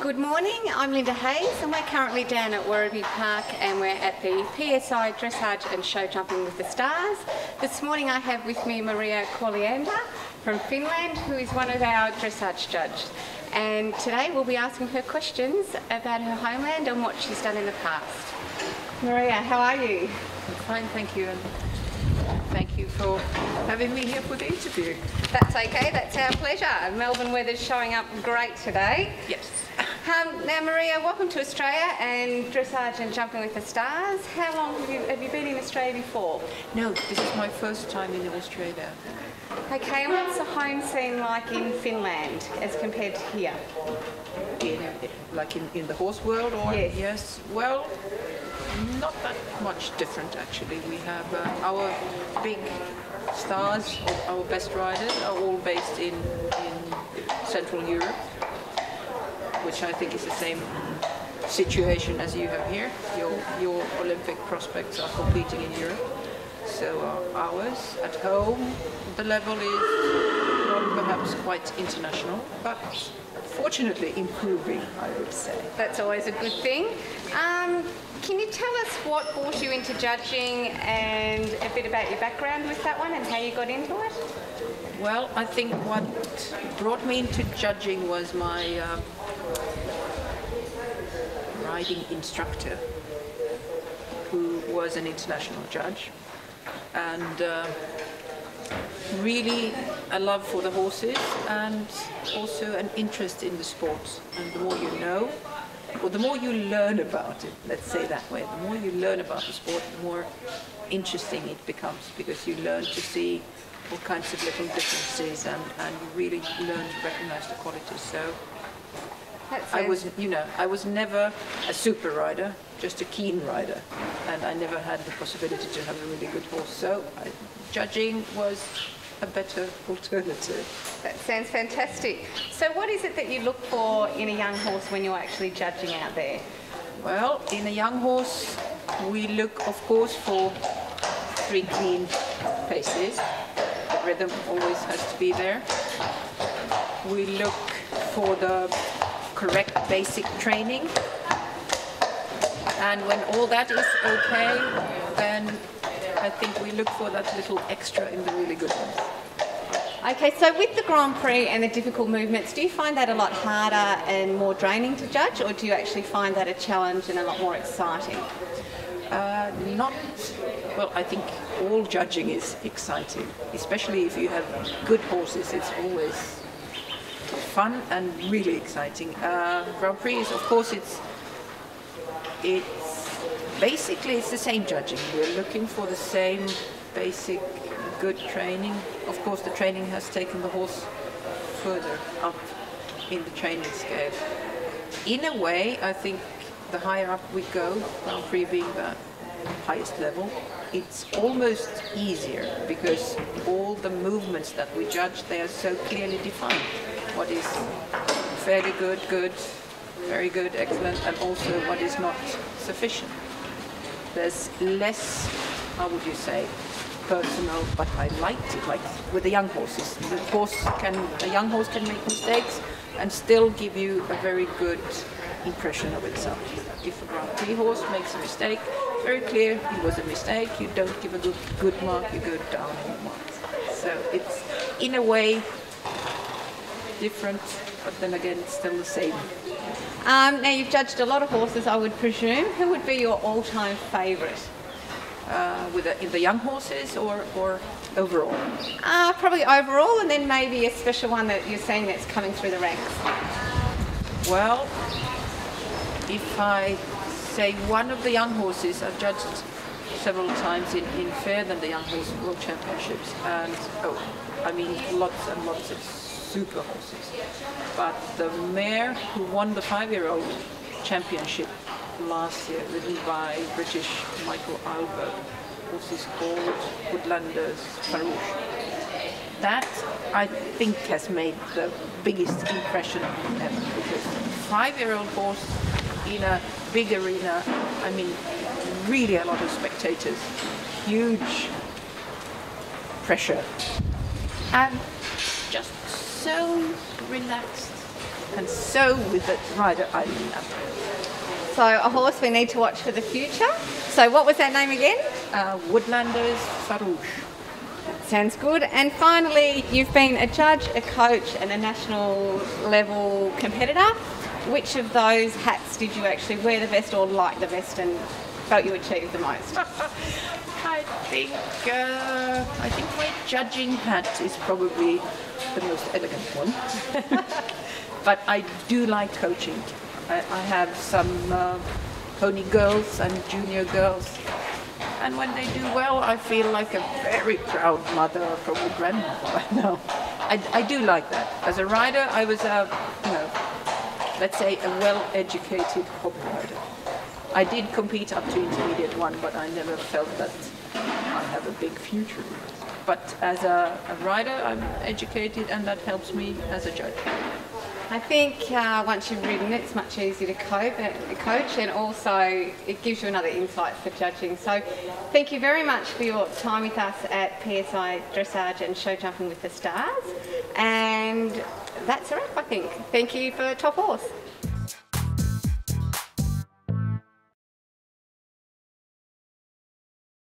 Good morning, I'm Linda Hayes and we're currently down at Werribee Park and we're at the PSI Dressage and Show Jumping with the Stars. This morning I have with me Maria Colliander from Finland, who is one of our dressage judges. And today we'll be asking her questions about her homeland and what she's done in the past. Maria, how are you? I'm fine, thank you. And thank you for having me here for the interview. That's okay, that's our pleasure. Melbourne weather's showing up great today. Yes. Now Maria, welcome to Australia and Dressage and Jumping with the Stars. How long have you been in Australia before? No, this is my first time in Australia. Okay, and what's the home scene like in Finland as compared to here? In the horse world? Or Yes. Well, not that much different actually. We have our big stars, our best riders are all based in Central Europe, which I think is the same situation as you have here. Your Olympic prospects are competing in Europe. So ours at home, the level is not perhaps quite international, but fortunately improving, I would say. That's always a good thing. Can you tell us what brought you into judging and a bit about your background with that one and how you got into it? Well, I think what brought me into judging was my riding instructor, who was an international judge, and really a love for the horses and also an interest in the sport. And the more you know, or the more you learn about it, let's say that way, the more you learn about the sport, the more interesting it becomes, because you learn to see all kinds of little differences and you really learn to recognize the qualities. So I was never a super rider, just a keen rider, and I never had the possibility to have a really good horse. So judging was a better alternative. That sounds fantastic. So what is it that you look for in a young horse when you're actually judging out there? Well, in a young horse, we look, of course, for 3 clean paces. The rhythm always has to be there. We look for the correct basic training. And when all that is okay, then I think we look for that little extra in the really good ones. Okay, so with the Grand Prix and the difficult movements, do you find that a lot harder and more draining to judge, or do you actually find that a challenge and a lot more exciting? Well, I think all judging is exciting, especially if you have good horses. It's always fun and really exciting. Grand Prix is, of course, it's basically it's the same judging. We're looking for the same basic good training. Of course, the training has taken the horse further up in the training scale. In a way, I think the higher up we go, Grand Prix being the highest level, it's almost easier, because all the movements that we judge, they are so clearly defined. What is fairly good, good, very good, excellent, and also what is not sufficient. There's less, how would you say, personal, but I liked it, like with the young horses. A young horse can make mistakes and still give you a very good impression of itself. If a Grand Prix horse makes a mistake, very clear, it was a mistake, you don't give a good mark, you go down in the marks. So it's, in a way, different, but then again, it's still the same. Now, you've judged a lot of horses, I would presume. Who would be your all-time favourite? In the young horses or overall? Probably overall, and then maybe a special one that you're saying that's coming through the ranks. Well, if I say one of the young horses, I've judged several times in Finland, the Young Horse World Championships, and lots and lots of super horses. But the mare who won the 5-year-old championship last year, ridden by British Michael Albert, horse is called Woodlander's Farouche. That, I think, has made the biggest impression ever, because 5-year-old horse in a big arena, I mean, really a lot of spectators, huge pressure, and just so relaxed And so with the rider I am. So a horse we need to watch for the future. So what was that name again? Woodlander's Farouche. Sounds good. And finally, you've been a judge, a coach and a national level competitor. Which of those hats did you actually wear the best or like the best and felt you achieved the most? I think my judging hat is probably the most elegant one. But I do like coaching. I have some pony girls and junior girls, and when they do well, I feel like a very proud mother from a grandmother. No, I do like that. As a rider, I was let's say a well-educated hobby rider. I did compete up to intermediate one, but I never felt that I have a big future. But as a rider, I'm educated, and that helps me as a judge. I think once you've ridden it, it's much easier to coach, and also it gives you another insight for judging. So thank you very much for your time with us at PSI Dressage and Show Jumping with the Stars. And that's a wrap, I think. Thank you for Top Horse.